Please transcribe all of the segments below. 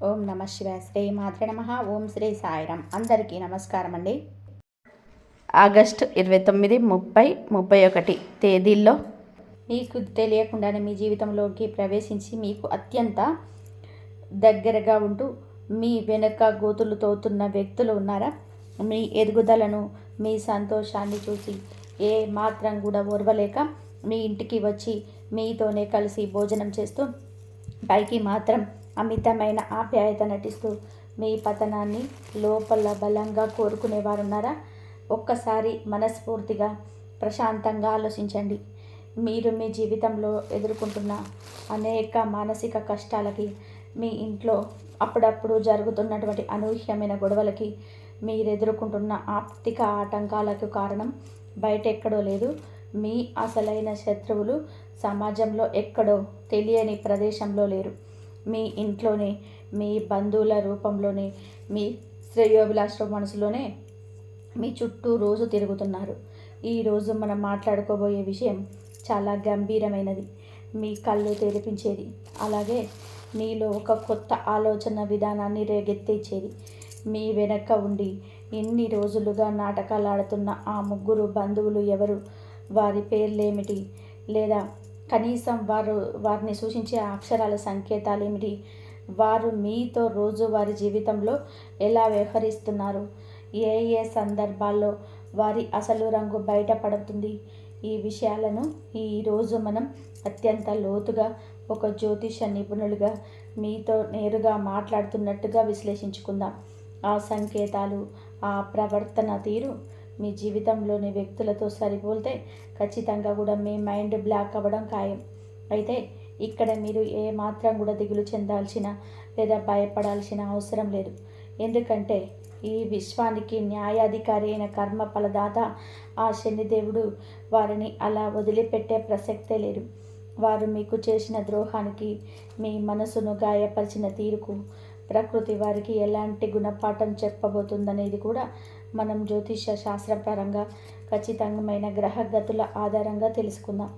ఓం నమ శివాయ. శ్రీ మాత్రే నమః. ఓం శ్రీ సాయిరామ్. అందరికీ నమస్కారం అండి. ఆగస్టు 29, 30, 31 తేదీల్లో మీకు తెలియకుండానే మీ జీవితంలోకి ప్రవేశించి మీకు అత్యంత దగ్గరగా ఉంటూ మీ వెనుక గోతులు తోతున్న వ్యక్తులు ఉన్నారా? మీ ఎదుగుదలను, మీ సంతోషాన్ని చూసి ఏ మాత్రం కూడా ఓర్వలేక మీ ఇంటికి వచ్చి మీతోనే కలిసి భోజనం చేస్తూ పైకి మాత్రం అమితమైన ఆప్యాయత నటిస్తూ మీ పతనాన్ని లోపల బలంగా కోరుకునేవారున్నారా? ఒక్కసారి మనస్ఫూర్తిగా ప్రశాంతంగా ఆలోచించండి. మీరు మీ జీవితంలో ఎదుర్కొంటున్న అనేక మానసిక కష్టాలకి, మీ ఇంట్లో అప్పుడప్పుడు జరుగుతున్నటువంటి అనూహ్యమైన గొడవలకి, మీరు ఎదుర్కొంటున్న ఆర్థిక ఆటంకాలకు కారణం బయట ఎక్కడో లేదు, మీ అసలైన శత్రువులు సమాజంలో ఎక్కడో తెలియని ప్రదేశంలో లేరు. మీ ఇంట్లోనే, మీ బంధువుల రూపంలోనే, మీ శ్రేయోభిలాష మనసులోనే మీ చుట్టూ రోజు తిరుగుతున్నారు. ఈరోజు మనం మాట్లాడుకోబోయే విషయం చాలా గంభీరమైనది, మీ కళ్ళు తెరిపించేది, అలాగే మీలో ఒక కొత్త ఆలోచన విధానాన్ని రేగెత్తించేది. మీ వెనక ఉండి ఎన్ని రోజులుగా నాటకాలు ఆడుతున్న ఆ ముగ్గురు బంధువులు ఎవరు? వారి పేర్లేమిటి? లేదా కనీసం వారిని సూచించే అక్షరాల సంకేతాలు ఏమిటి? వారు మీతో రోజు వారి జీవితంలో ఎలా వ్యవహరిస్తున్నారు? ఏ ఏ సందర్భాల్లో వారి అసలు రంగు బయటపడుతుంది? ఈ విషయాలను ఈరోజు మనం అత్యంత లోతుగా ఒక జ్యోతిష నిపుణులుగా మీతో నేరుగా మాట్లాడుతున్నట్టుగా విశ్లేషించుకుందాం. ఆ సంకేతాలు, ఆ ప్రవర్తన తీరు మీ జీవితంలోని వ్యక్తులతో సరిపోలితే ఖచ్చితంగా కూడా మీ మైండ్ బ్లాక్ అవ్వడం ఖాయం. అయితే ఇక్కడ మీరు ఏ మాత్రం కూడా దిగులు చెందాల్సిన లేదా భయపడాల్సిన అవసరం లేదు. ఎందుకంటే ఈ విశ్వానికి న్యాయాధికారి అయిన కర్మ ఫలదాత ఆ శనిదేవుడు వారిని అలా వదిలిపెట్టే ప్రసక్తే లేదు. వారు మీకు చేసిన ద్రోహానికి, మీ మనసును గాయపరిచిన తీరుకు ప్రకృతి వారికి ఎలాంటి గుణపాఠం చెప్పబోతుందనేది కూడా మనం జ్యోతిష శాస్త్రపరంగా ఖచ్చితమైన గ్రహగతుల ఆధారంగా తెలుసుకుందాం.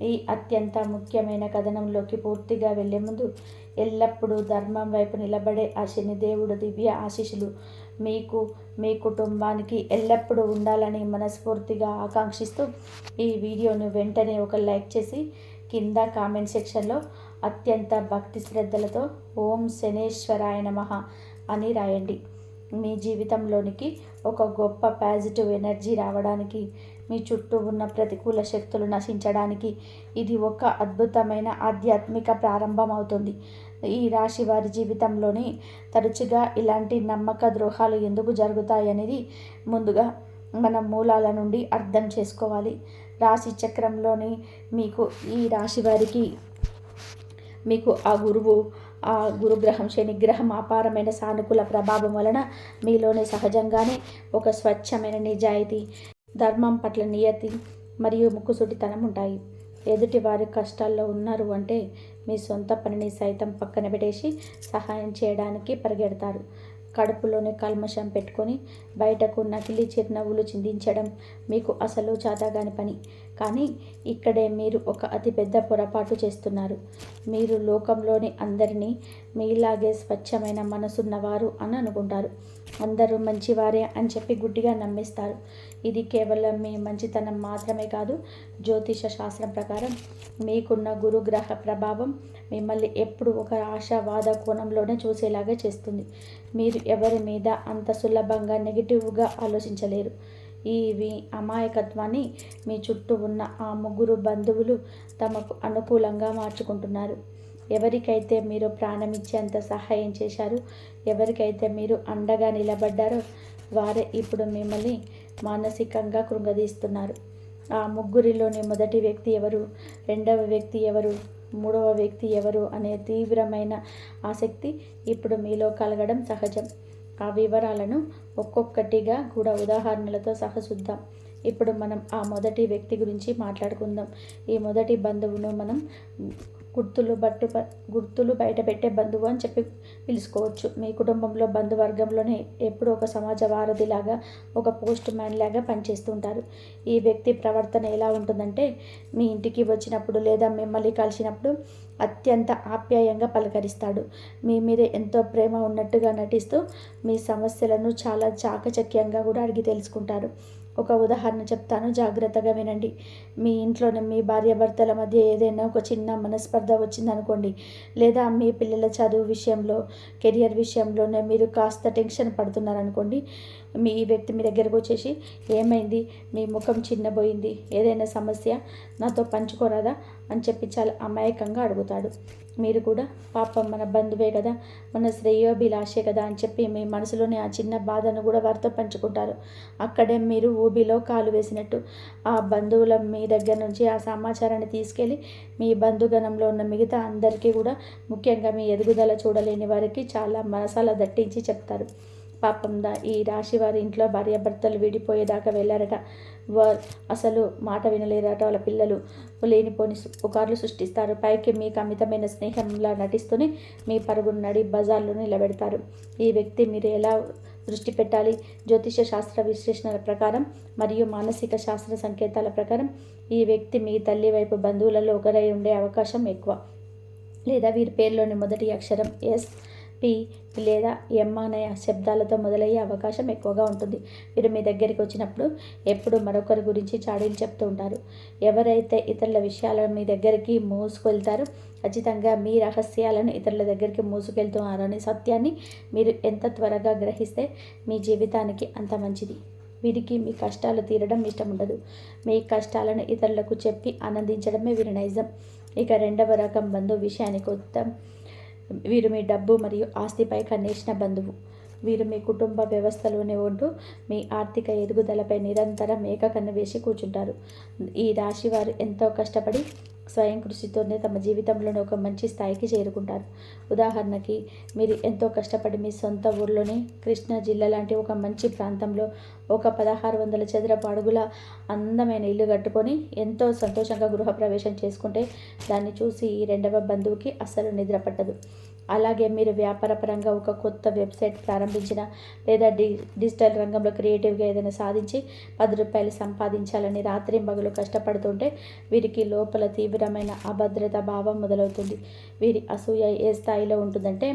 ఈ అత్యంత ముఖ్యమైన కథనంలోకి పూర్తిగా వెళ్లే ముందు ఎల్లప్పుడూ ధర్మం వైపు నిలబడే ఆ శనిదేవుడు దివ్య ఆశీస్సులు మీకు, మీ కుటుంబానికి ఎల్లప్పుడూ ఉండాలని మనస్ఫూర్తిగా ఆకాంక్షిస్తూ ఈ వీడియోను వెంటనే ఒక లైక్ చేసి కింద కామెంట్ సెక్షన్లో అత్యంత భక్తి శ్రద్ధలతో ఓం శనేశ్వరాయ నమః అని రాయండి. మీ జీవితంలోనికి ఒక గొప్ప పాజిటివ్ ఎనర్జీ రావడానికి, మీ చుట్టూ ఉన్న ప్రతికూల శక్తులు నశించడానికి ఇది ఒక అద్భుతమైన ఆధ్యాత్మిక ప్రారంభం అవుతుంది. ఈ రాశి వారి జీవితంలోని తరచుగా ఇలాంటి నమ్మక ద్రోహాలు ఎందుకు జరుగుతాయనేది ముందుగా మన మూలాల నుండి అర్థం చేసుకోవాలి. రాశి చక్రంలోని మీకు ఈ రాశి వారికి మీకు ఆ గురుగ్రహం, శనిగ్రహం అపారమైన సానుకూల ప్రభావం వలన మీలోని సహజంగానే ఒక స్వచ్ఛమైన నిజాయితీ, ధర్మం పట్ల నియతి మరియు ముక్కుసూటితనం ఉంటాయి. ఎదుటి వారి కష్టాల్లో ఉన్నారు అంటే మీ సొంత పనిని సైతం పక్కన పెట్టేసి సహాయం చేయడానికి పరిగెడతారు. కడుపులోని కల్మషం పెట్టుకొని బయటకు నకిలీ చిరునవ్వులు చిందించడం మీకు అసలు చాతగాని పని. కానీ ఇక్కడే మీరు ఒక అతిపెద్ద పొరపాటు చేస్తున్నారు. మీరు లోకంలోని అందరినీ మీలాగే స్వచ్ఛమైన మనసున్నవారు అని అనుకుంటారు. అందరూ మంచివారే అని చెప్పి గుడ్డిగా నమ్మేస్తారు. ఇది కేవలం మీ మంచితనం మాత్రమే కాదు, జ్యోతిష శాస్త్రం ప్రకారం మీకున్న గురుగ్రహ ప్రభావం మిమ్మల్ని ఎప్పుడు ఒక ఆశావాద కోణంలోనే చూసేలాగా చేస్తుంది. మీరు ఎవరి మీద అంత సులభంగా నెగిటివ్గా ఆలోచించలేరు. ఈ అమాయకత్వాన్ని మీ చుట్టూ ఉన్న ఆ ముగ్గురు బంధువులు తమకు అనుకూలంగా మార్చుకుంటున్నారు. ఎవరికైతే మీరు ప్రాణమిచ్చేంత సహాయం చేశారు, ఎవరికైతే మీరు అండగా నిలబడ్డారో వారే ఇప్పుడు మిమ్మల్ని మానసికంగా కృంగదీస్తున్నారు. ఆ ముగ్గురిలోని మొదటి వ్యక్తి ఎవరు, రెండవ వ్యక్తి ఎవరు, మూడవ వ్యక్తి ఎవరు అనే తీవ్రమైన ఆసక్తి ఇప్పుడు మీలో కలగడం సహజం. ఆ వివరాలను ఒక్కొక్కటిగా కూడా ఉదాహరణలతో సహా చూద్దాం. ఇప్పుడు మనం ఆ మొదటి వ్యక్తి గురించి మాట్లాడుకుందాం. ఈ మొదటి బంధువును మనం గుర్తులు బయట పెట్టే బంధువు అని చెప్పి పిలుచుకోవచ్చు. మీ కుటుంబంలో బంధువర్గంలోనే ఎప్పుడూ ఒక సమాజ వారధిలాగా, ఒక పోస్ట్ మ్యాన్ లాగా పనిచేస్తుంటారు. ఈ వ్యక్తి ప్రవర్తన ఎలా ఉంటుందంటే, మీ ఇంటికి వచ్చినప్పుడు లేదా మిమ్మల్ని కలిసినప్పుడు అత్యంత ఆప్యాయంగా పలకరిస్తాడు. మీ మీద ఎంతో ప్రేమ ఉన్నట్టుగా నటిస్తూ మీ సమస్యలను చాలా చాకచక్యంగా కూడా అడిగి తెలుసుకుంటారు. ఒక ఉదాహరణ చెప్తాను, జాగ్రత్తగా వినండి. మీ ఇంట్లోనే మీ భార్యాభర్తల మధ్య ఏదైనా ఒక చిన్న మనస్పర్ధ వచ్చిందనుకోండి, లేదా మీ పిల్లల చదువు విషయంలో, కెరియర్ విషయంలోనే మీరు కాస్త టెన్షన్ పడుతున్నారనుకోండి, ఈ వ్యక్తి మీ దగ్గరకు వచ్చేసి, ఏమైంది, మీ ముఖం చిన్నబోయింది, ఏదైనా సమస్య నాతో పంచుకోరాదా అని చెప్పి చాలా అమాయకంగా అడుగుతాడు. మీరు కూడా పాపం మన బంధువే కదా, మన శ్రేయోభిలాషే కదా అని చెప్పి మీ మనసులోని ఆ చిన్న బాధను కూడా వారితో పంచుకుంటారు. అక్కడే మీరు ఊబిలో కాలు వేసినట్టు ఆ బంధువుల మీ దగ్గర నుంచి ఆ సమాచారాన్ని తీసుకెళ్ళి మీ బంధుగణంలో ఉన్న మిగతా అందరికీ కూడా, ముఖ్యంగా మీ ఎదుగుదల చూడలేని వారికి చాలా మసాలా దట్టించి చెప్తారు. పాపం ఈ రాశి వారి ఇంట్లో భార్యాభర్తలు విడిపోయేదాకా వెళ్ళారట. అసలు మాట వినలేరట. వాళ్ళ పిల్లలు లేనిపోని పుకార్లు సృష్టిస్తారు. పైకి మీకు అమితమైన స్నేహంలా నటిస్తూనే మీ పరుగును నడి బజార్లో నిలబెడతారు. ఈ వ్యక్తి మీరు ఎలా దృష్టి పెట్టాలి? జ్యోతిష శాస్త్ర విశ్లేషణల ప్రకారం మరియు మానసిక శాస్త్ర సంకేతాల ప్రకారం ఈ వ్యక్తి మీ తల్లి వైపు బంధువులలో ఒకరై ఉండే అవకాశం ఎక్కువ. లేదా వీరి పేరులోని మొదటి అక్షరం ఎస్, పి లేదా ఎం అనే శబ్దాలతో మొదలయ్యే అవకాశం ఎక్కువగా ఉంటుంది. వీరు మీ దగ్గరికి వచ్చినప్పుడు ఎప్పుడు మరొకరి గురించి చాడీలు చెప్తూ ఉంటారు. ఎవరైతే ఇతరుల విషయాలను మీ దగ్గరికి మోసుకెళ్తారో ఖచ్చితంగా మీ రహస్యాలను ఇతరుల దగ్గరికి మోసుకెళ్తున్నారనే సత్యాన్ని మీరు ఎంత త్వరగా గ్రహిస్తే మీ జీవితానికి అంత మంచిది. వీరికి మీ కష్టాలు తీరడం ఇష్టం ఉండదు. మీ కష్టాలను ఇతరులకు చెప్పి ఆనందించడమే వీరి నైజం. ఇక రెండవ రకం బంధువు విషయానికి వద్దాం. వీరు మీ డబ్బు మరియు ఆస్తిపై కన్నేసిన బంధువు. వీరు మీ కుటుంబ వ్యవస్థలోనే ఉంటూ మీ ఆర్థిక ఎదుగుదలపై నిరంతరం ఏకకన్ను వేసి కూర్చుంటారు. ఈ రాశి వారు ఎంతో కష్టపడి స్వయం కృషితోనే తమ జీవితంలోనే ఒక మంచి స్థాయికి చేరుకుంటారు. ఉదాహరణకి, మీరు ఎంతో కష్టపడి మీ సొంత ఊర్లోని కృష్ణా జిల్లా లాంటి ఒక మంచి ప్రాంతంలో ఒక 1600 చదరపు అడుగుల అందమైన ఇల్లు కట్టుకొని ఎంతో సంతోషంగా గృహప్రవేశం చేసుకుంటే దాన్ని చూసి ఈ రెండవ బంధువుకి అస్సలు నిద్ర పట్టదు. అలాగే మీరు వ్యాపారపరంగా ఒక కొత్త వెబ్సైట్ ప్రారంభించిన లేదా డిజిటల్ రంగంలో క్రియేటివ్గా ఏదైనా సాధించి 10 రూపాయలు సంపాదించాలని రాత్రింబగలు కష్టపడుతుంటే వీరికి లోపల తీవ్రమైన అభద్రత భావం మొదలవుతుంది. వీరి అసూయ ఏ స్థాయిలో ఉంటుందంటే,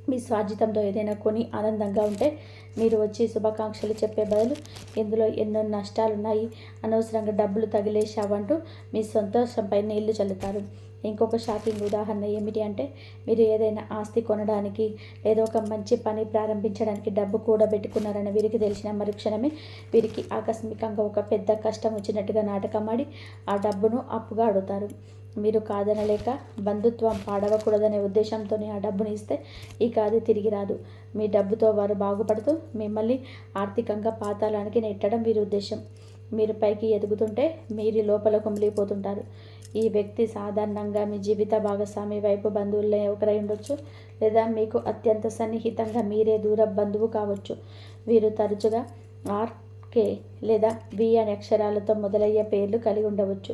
మీ స్వార్జితంతో ఏదైనా కొని ఆనందంగా ఉంటే మీరు వచ్చి శుభాకాంక్షలు చెప్పే బదులు, ఇందులో ఎన్నో నష్టాలున్నాయి, అనవసరంగా డబ్బులు తగిలేశావంటూ మీ సంతోషంపై నీళ్లు చల్లుతారు. ఇంకొక షాకింగ్ ఉదాహరణ ఏమిటి అంటే, మీరు ఏదైనా ఆస్తి కొనడానికి లేదా ఒక మంచి పని ప్రారంభించడానికి డబ్బు కూడబెట్టుకున్నారని వీరికి తెలిసిన మరుక్షణమే వీరికి ఆకస్మికంగా ఒక పెద్ద కష్టం వచ్చినట్టుగా నాటకమాడి ఆ డబ్బును అప్పుగా అడుగుతారు. మీరు కాదనలేక బంధుత్వం పాడవకూడదనే ఉద్దేశంతోనే ఆ డబ్బుని ఇస్తే ఇక అది తిరిగి రాదు. మీ డబ్బుతో వారు బాగుపడుతూ మిమ్మల్ని ఆర్థికంగా పాతాళానికి నెట్టడం వీరి ఉద్దేశం. మీరు పైకి ఎదుగుతుంటే మీరు లోపల కుమిలిపోతుంటారు. ఈ వ్యక్తి సాధారణంగా మీ జీవిత భాగస్వామి వైపు బంధువులే ఒకరై ఉండొచ్చు, లేదా మీకు అత్యంత సన్నిహితంగా మీరే దూర బంధువు కావచ్చు. వీరు తరచుగా ఆర్కే లేదా వి అనే అక్షరాలతో మొదలయ్యే పేర్లు కలిగి ఉండవచ్చు.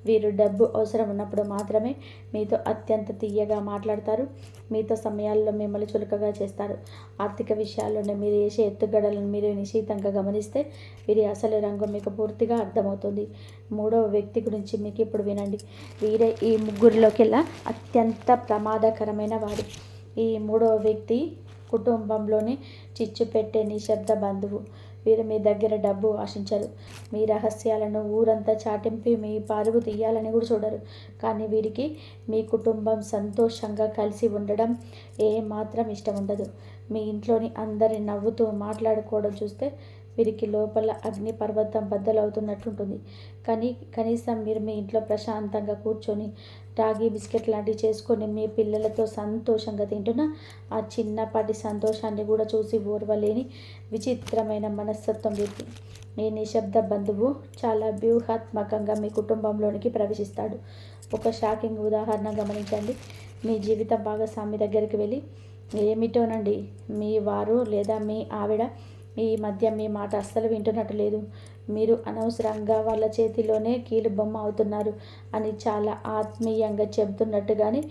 వీరు డబ్బు అవసరం ఉన్నప్పుడు మాత్రమే మీతో అత్యంత తీయగా మాట్లాడతారు. మీతో సమయాల్లో మిమ్మల్ని చులకగా చేస్తారు. ఆర్థిక విషయాల్లోనే మీరు చేసే ఎత్తుగడలను మీరు నిశితంగా గమనిస్తే వీరి అసలు రంగు మీకు పూర్తిగా అర్థమవుతుంది. మూడవ వ్యక్తి గురించి మీకు ఇప్పుడు వినండి. వీరే ఈ ముగ్గురిలోకెల్లా అత్యంత ప్రమాదకరమైన వారు. ఈ మూడవ వ్యక్తి కుటుంబంలోని చిచ్చు పెట్టే నిశ్శబ్ద బంధువు. వీరు మీ దగ్గర డబ్బు ఆశించరు. మీ రహస్యాలను ఊరంతా చాటింపి మీ పరువు తీయాలని కూడా చూడరు. కానీ వీరికి మీ కుటుంబం సంతోషంగా కలిసి ఉండడం ఏమాత్రం ఇష్టం ఉండదు. మీ ఇంట్లోని అందరి నవ్వుతూ మాట్లాడుకోవడం చూస్తే వీరికి లోపల అగ్ని పర్వతం బద్దలవుతున్నట్టుంటుంది. కానీ కనీసం మీరు మీ ఇంట్లో ప్రశాంతంగా కూర్చొని రాగి బిస్కెట్ లాంటివి చేసుకొని మీ పిల్లలతో సంతోషంగా తింటున్న ఆ చిన్నపాటి సంతోషాన్ని కూడా చూసి ఓర్వలేని విచిత్రమైన మనస్తత్వం వీరికి. ఈ నిశ్శబ్ద బంధువు చాలా వ్యూహాత్మకంగా మీ కుటుంబంలోనికి ప్రవేశిస్తాడు. ఒక షాకింగ్ ఉదాహరణ గమనించండి. మీ జీవిత భాగస్వామి దగ్గరికి వెళ్ళి, ఏమిటోనండి మీ వారు లేదా మీ ఆవిడ ఈ మధ్య మీ మాట అస్సలు వింటున్నట్టు లేదు, మీరు అనవసరంగా వాళ్ళ చేతిలోనే కీలుబొమ్మ అవుతున్నారు అని చాలా ఆత్మీయంగా చెబుతున్నట్టుగానే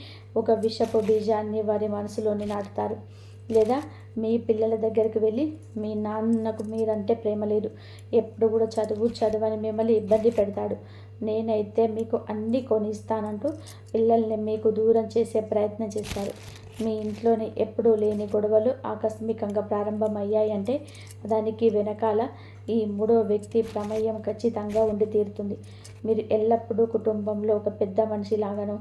ఒక విషపు బీజాన్ని వారి మనసులోని నాటుతారు. లేదా మీ పిల్లల దగ్గరికి వెళ్ళి మీ నాన్నకు మీరంటే ప్రేమ లేదు, ఎప్పుడు కూడా చదువు అని మిమ్మల్ని ఇబ్బంది పెడతాడు, నేనైతే మీకు అన్నీ కొనిస్తానంటూ పిల్లల్ని మీకు దూరం చేసే ప్రయత్నం చేస్తారు. మీ ఇంట్లోని ఎప్పుడూ లేని గొడవలు ఆకస్మికంగా ప్రారంభమయ్యాయంటే దానికి వెనకాల ఈ మూడో వ్యక్తి ప్రమేయం ఖచ్చితంగా ఉండి తీరుతుంది. మీరు ఎల్లప్పుడూ కుటుంబంలో ఒక పెద్ద మనిషిలాగానో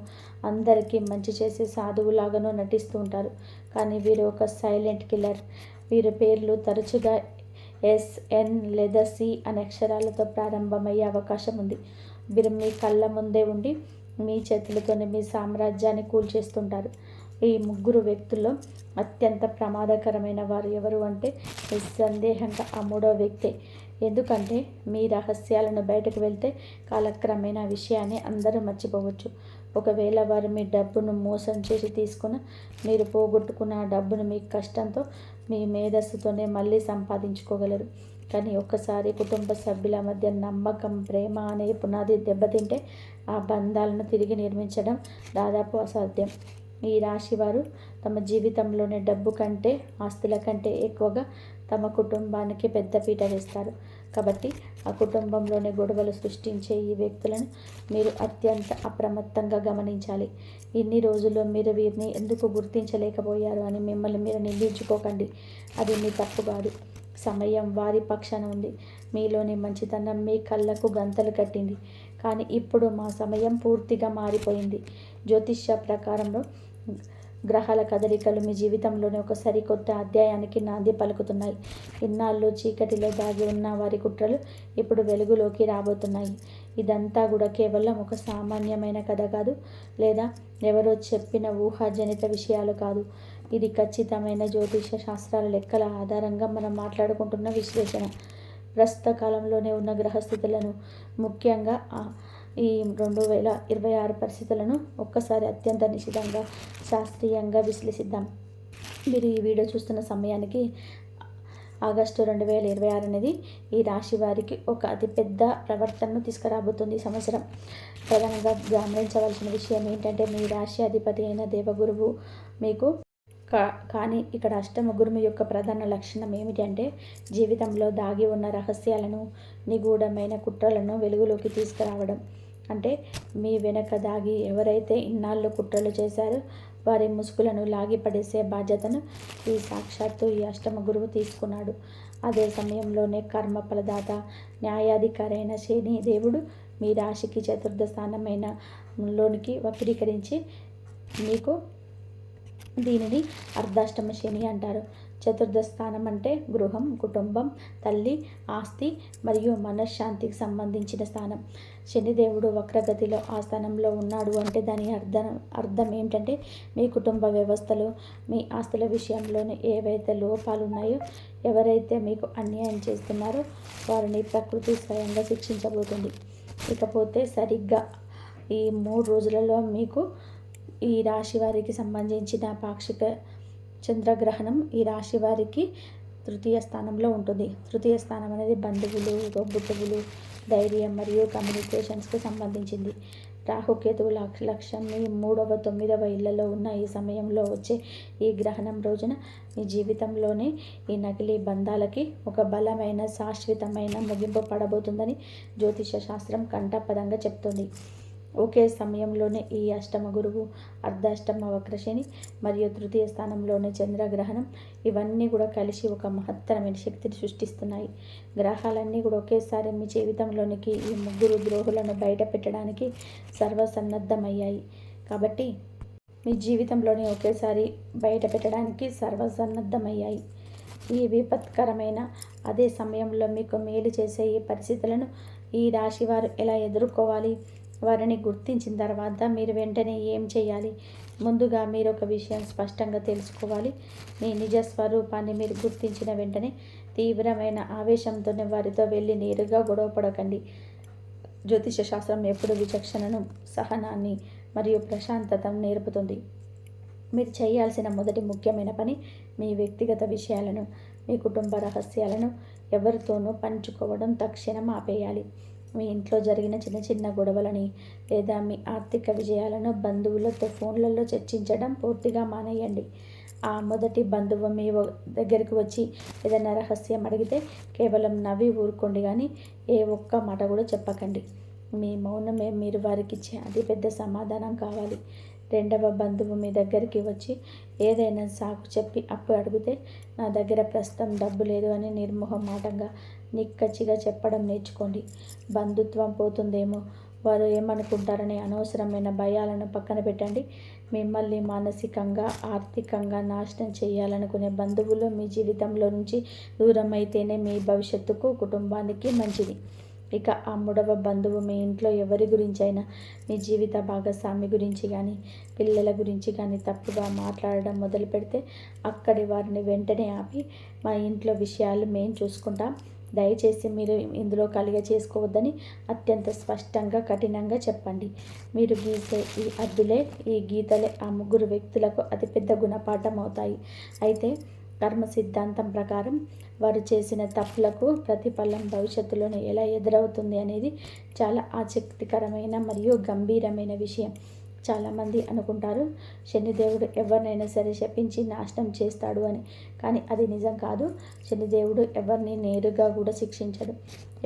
అందరికీ మంచి చేసే సాధువులాగానో నటిస్తూ ఉంటారు. కానీ వీరు ఒక సైలెంట్ కిల్లర్. వీరి పేర్లు తరచుగా SN లేదా C అనే అక్షరాలతో ప్రారంభమయ్యే అవకాశం ఉంది. వీరు మీ కళ్ళ ముందే ఉండి మీ చేతులతోనే మీ సామ్రాజ్యాన్ని కూల్చేస్తుంటారు. ఈ ముగ్గురు వ్యక్తుల్లో అత్యంత ప్రమాదకరమైన వారు ఎవరు అంటే నిస్సందేహంగా ఆ మూడో వ్యక్తే. ఎందుకంటే మీ రహస్యాలను బయటకు వెళ్తే కాలక్రమేణా విషయాన్ని అందరూ మర్చిపోవచ్చు. ఒకవేళ వారు మీ డబ్బును మోసం చేసి తీసుకున్న మీరు పోగొట్టుకున్న ఆ డబ్బును మీ కష్టంతో మీ మేధస్సుతోనే మళ్ళీ సంపాదించుకోగలరు. కానీ ఒక్కసారి కుటుంబ సభ్యుల మధ్య నమ్మకం, ప్రేమ అనే పునాది దెబ్బతింటే ఆ బంధాలను తిరిగి నిర్మించడం దాదాపు అసాధ్యం. ఈ రాశి వారు తమ జీవితంలోని డబ్బు కంటే, ఆస్తుల కంటే ఎక్కువగా తమ కుటుంబానికి పెద్దపీట వేస్తారు. కాబట్టి ఆ కుటుంబంలోని గొడవలు సృష్టించే ఈ వ్యక్తులను మీరు అత్యంత అప్రమత్తంగా గమనించాలి. ఇన్ని రోజుల్లో మీరు వీరిని ఎందుకు గుర్తించలేకపోయారు అని మిమ్మల్ని మీరు నిందించుకోకండి. అది మీ తప్పు కాదు. సమయం వారి పక్షాన ఉంది. మీలోని మంచితనం మీ కళ్ళకు గంతలు కట్టింది. కానీ ఇప్పుడు మా సమయం పూర్తిగా మారిపోయింది. జ్యోతిష్య ప్రకారంలో గ్రహాల కదలికలు మీ జీవితంలోని ఒక సరికొత్త అధ్యాయానికి నాంది పలుకుతున్నాయి. ఇన్నాళ్ళు చీకటిలో దాగి ఉన్న వారి కుట్రలు ఇప్పుడు వెలుగులోకి రాబోతున్నాయి. ఇదంతా కూడా కేవలం ఒక సామాన్యమైన కథ కాదు, లేదా ఎవరో చెప్పిన ఊహాజనిత విషయాలు కాదు. ఇది ఖచ్చితమైన జ్యోతిష శాస్త్రాల లెక్కల ఆధారంగా మనం మాట్లాడుకుంటున్న విశ్లేషణ. ప్రస్తుత కాలంలోనే ఉన్న గ్రహస్థితులను, ముఖ్యంగా ఈ 2026 పరిస్థితులను ఒక్కసారి అత్యంత నిశితంగా శాస్త్రీయంగా విశ్లేషిద్దాం. మీరు ఈ వీడియో చూస్తున్న సమయానికి ఆగస్టు 2026 అనేది ఈ రాశి వారికి ఒక అతిపెద్ద ప్రవర్తనను తీసుకురాబోతుంది. ఈ సంవత్సరం ప్రధానంగా గమనించవలసిన విషయం ఏంటంటే మీ రాశి అధిపతి అయిన దేవగురువు మీకు కానీ ఇక్కడ అష్టమ గురువు యొక్క ప్రధాన లక్షణం ఏమిటంటే జీవితంలో దాగి ఉన్న రహస్యాలను, నిగూఢమైన కుట్రలను వెలుగులోకి తీసుకురావడం. అంటే మీ వెనక దాగి ఎవరైతే ఇన్నాళ్ళు కుట్రలు చేశారో వారి ముసుగులను లాగిపడేసే బాధ్యతను ఈ సాక్షాత్తు ఈ అష్టమ గురువు తీసుకున్నాడు. అదే సమయంలోనే కర్మ ఫలదాత, న్యాయాధికారి అయిన శని దేవుడు మీ రాశికి చతుర్థ స్థానమైన లోనికి వక్రీకరించి మీకు దీనిని అర్ధాష్టమ శని అంటారు. చతుర్థ స్థానం అంటే గృహం, కుటుంబం, తల్లి, ఆస్తి మరియు మనశ్శాంతికి సంబంధించిన స్థానం. శనిదేవుడు వక్రగతిలో ఆ స్థానంలో ఉన్నాడు అంటే దాని అర్థం ఏమిటంటే మీ కుటుంబ వ్యవస్థలు, మీ ఆస్తుల విషయంలోనే ఏవైతే లోపాలు ఉన్నాయో, ఎవరైతే మీకు అన్యాయం చేస్తున్నారో వారిని ప్రకృతి స్వయంగా శిక్షించబోతుంది. ఇకపోతే సరిగ్గా ఈ 3 రోజులలో మీకు ఈ రాశి వారికి సంబంధించిన పాక్షిక చంద్రగ్రహణం ఈ రాశి వారికి తృతీయ స్థానంలో ఉంటుంది. తృతీయ స్థానం అనేది బంధువులు, తోబుట్టువులు, ధైర్యం మరియు కమ్యూనికేషన్స్కి సంబంధించింది. రాహుకేతువుల లక్ష్యం మీ 3వ, 9వ ఇళ్లలో ఉన్న ఈ సమయంలో వచ్చే ఈ గ్రహణం రోజున మీ జీవితంలోనే ఈ నకిలీ బంధాలకి ఒక బలమైన, శాశ్వతమైన ముగింపు పడబోతుందని జ్యోతిష శాస్త్రం కంఠపదంగా చెప్తుంది. ఒకే సమయంలోనే ఈ అష్టమ గురువు, అర్ధాష్టమ వక్రశని మరియు తృతీయ స్థానంలోని చంద్రగ్రహణం ఇవన్నీ కూడా కలిసి ఒక మహత్తరమైన శక్తిని సృష్టిస్తున్నాయి. గ్రహాలన్నీ కూడా ఒకేసారి మీ జీవితంలోనికి ఈ ముగ్గురు ద్రోహులను బయట పెట్టడానికి సర్వసన్నద్ధమయ్యాయి. కాబట్టి మీ జీవితంలోని ఒకేసారి బయట పెట్టడానికి సర్వసన్నద్ధమయ్యాయి. ఈ విపత్కరమైన అదే సమయంలో మీకు మేలు చేసే ఈ పరిస్థితులను ఈ రాశివారు ఎలా ఎదుర్కోవాలి, వారిని గుర్తించిన తర్వాత మీరు వెంటనే ఏం చేయాలి? ముందుగా మీరు ఒక విషయం స్పష్టంగా తెలుసుకోవాలి. మీ నిజ స్వరూపాన్ని మీరు గుర్తించిన వెంటనే తీవ్రమైన ఆవేశంతోనే వారితో వెళ్ళి నేరుగా గొడవ పడకండి. జ్యోతిష శాస్త్రం ఎప్పుడు విచక్షణను, సహనాన్ని మరియు ప్రశాంతతను నేర్పుతుంది. మీరు చేయాల్సిన మొదటి ముఖ్యమైన పని మీ వ్యక్తిగత విషయాలను, మీ కుటుంబ రహస్యాలను ఎవరితోనూ పంచుకోవడం తక్షణం ఆపేయాలి. మీ ఇంట్లో జరిగిన చిన్న చిన్న గొడవలని లేదా మీ ఆర్థిక విజయాలను బంధువులతో ఫోన్లలో చర్చించడం పూర్తిగా మానేయండి. ఆ మొదటి బంధువు మీ దగ్గరికి వచ్చి ఏదైనా రహస్యం అడిగితే కేవలం నవ్వి ఊరుకోండి, కానీ ఏ ఒక్క మాట కూడా చెప్పకండి. మీ మౌనమే మీరు వారికి ఇచ్చే అతిపెద్ద సమాధానం కావాలి. రెండవ బంధువు మీ దగ్గరికి వచ్చి ఏదైనా సాకు చెప్పి అప్పు అడిగితే నా దగ్గర ప్రస్తుతం డబ్బు లేదు అని నిర్మోహమాటంగా నిక్కచ్చిగా చెప్పడం నేర్చుకోండి. బంధుత్వం పోతుందేమో, వారు ఏమనుకుంటారనే అనవసరమైన భయాలను పక్కన పెట్టండి. మిమ్మల్ని మానసికంగా, ఆర్థికంగా నాశనం చేయాలనుకునే బంధువులు మీ జీవితంలో నుంచి దూరం అయితేనే మీ భవిష్యత్తుకు, కుటుంబానికి మంచిది. ఇక ఆ మూడవ బంధువు మీ ఇంట్లో ఎవరి గురించి అయినా, మీ జీవిత భాగస్వామి గురించి కానీ, పిల్లల గురించి కానీ తప్పుగా మాట్లాడడం మొదలు పెడితే అక్కడి వారిని వెంటనే ఆపి, మా ఇంట్లో విషయాలు మేము చూసుకుంటాం, దయచేసి మీరు ఇందులో చేసుకోవద్దని అత్యంత స్పష్టంగా, కఠినంగా చెప్పండి. మీరు గీసే ఈ అద్దులే, ఈ గీతలే ఆ ముగ్గురు వ్యక్తులకు అతిపెద్ద గుణపాఠం అవుతాయి. అయితే కర్మ సిద్ధాంతం ప్రకారం వారు చేసిన తప్పులకు ప్రతిఫలం భవిష్యత్తులోనే ఎలా ఎదురవుతుంది అనేది చాలా ఆసక్తికరమైన మరియు గంభీరమైన విషయం. చాలామంది అనుకుంటారు శనిదేవుడు ఎవరినైనా సరే శపించి నాశనం చేస్తాడు అని, కానీ అది నిజం కాదు. శనిదేవుడు ఎవరిని నేరుగా కూడా శిక్షించడు,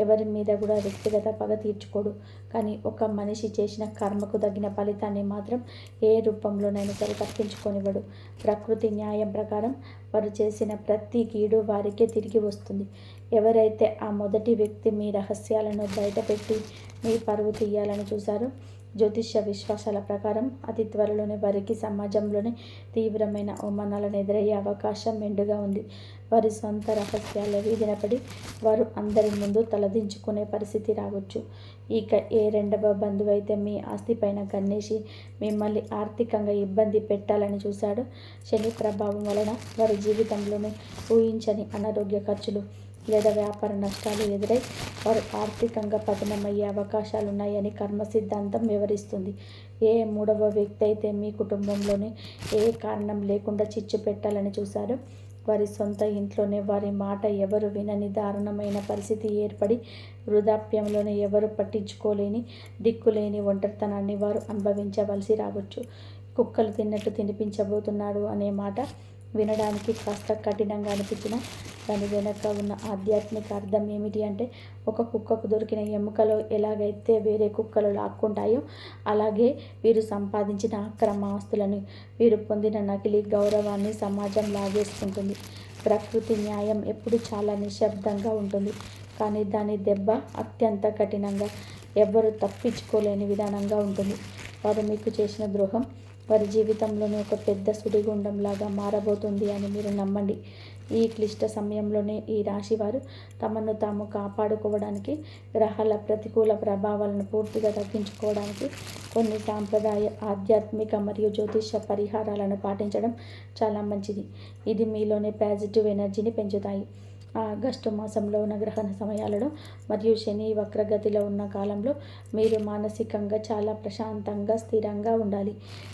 ఎవరి మీద కూడా వ్యక్తిగత పగ తీర్చుకోడు. కానీ ఒక మనిషి చేసిన కర్మకు తగిన ఫలితాన్ని మాత్రం ఏ రూపంలోనైనా సరే తప్పించుకొనివ్వడు. ప్రకృతి న్యాయం ప్రకారం వారు చేసిన ప్రతి కీడు వారికే తిరిగి వస్తుంది. ఎవరైతే ఆ మొదటి వ్యక్తి మీ రహస్యాలను బయటపెట్టి మీ పరువు తీయాలని చూశారో, జ్యోతిష్య విశ్వాసాల ప్రకారం అతి త్వరలోనే వారికి సమాజంలోనే తీవ్రమైన అవమానాలను ఎదురయ్యే అవకాశం మెండుగా ఉంది. వారి సొంత రహస్యాల వీధిన పడి వారు అందరి ముందు తలదించుకునే పరిస్థితి రావచ్చు. ఇక ఏ రెండవ బంధువు అయితే మీ ఆస్తిపైన కన్నేసి మిమ్మల్ని ఆర్థికంగా ఇబ్బంది పెట్టాలని చూశాడో, శని ప్రభావం వలన వారి జీవితంలోనే ఊహించని అనారోగ్య ఖర్చులు లేదా వ్యాపార నష్టాలు ఎదురై వారు ఆర్థికంగా పతనమయ్యే అవకాశాలున్నాయని కర్మ సిద్ధాంతం వివరిస్తుంది. ఏ మూడవ వ్యక్తి అయితే మీ కుటుంబంలోనే ఏ కారణం లేకుండా చిచ్చు పెట్టాలని చూశారో, వారి సొంత ఇంట్లోనే వారి మాట ఎవరు వినని దారుణమైన పరిస్థితి ఏర్పడి వృద్ధాప్యంలోనే ఎవరు పట్టించుకోలేని, దిక్కులేని ఒంటరితనాన్ని వారు అనుభవించవలసి రావచ్చు. కుక్కలు తిన్నట్టు తినిపించబోతున్నాడు అనే మాట వినడానికి కాస్త కఠినంగా అనిపించినా దాని వెనక ఉన్న ఆధ్యాత్మిక అర్థం ఏమిటి అంటే, ఒక కుక్కకు దొరికిన ఎముకలో ఎలాగైతే వేరే కుక్కలు లాక్కుంటాయో, అలాగే వీరు సంపాదించిన అక్రమ ఆస్తులను, వీరు పొందిన నకిలీ గౌరవాన్ని సమాజం లాగేసుకుంటుంది. ప్రకృతి న్యాయం ఎప్పుడు చాలా నిశ్శబ్దంగా ఉంటుంది, కానీ దాని దెబ్బ అత్యంత కఠినంగా, ఎవ్వరూ తప్పించుకోలేని విధానంగా ఉంటుంది. వారు మీకు చేసిన ద్రోహం వారి జీవితంలోనే ఒక పెద్ద సుడిగుండంలాగా మారబోతుంది అని మీరు నమ్మండి. ఈ క్లిష్ట సమయంలోనే ఈ రాశి వారు తమను తాము కాపాడుకోవడానికి, గ్రహాల ప్రతికూల ప్రభావాలను పూర్తిగా తగ్గించుకోవడానికి కొన్ని సాంప్రదాయ, ఆధ్యాత్మిక మరియు జ్యోతిష పరిహారాలను పాటించడం చాలా మంచిది. ఇది మీలోని పాజిటివ్ ఎనర్జీని పెంచుతాయి. ఆగస్టు మాసంలో ఉన్న గ్రహణ సమయాలలో మరియు శని వక్రగతిలో ఉన్న కాలంలో మీరు మానసికంగా చాలా ప్రశాంతంగా, స్థిరంగా ఉండాలి.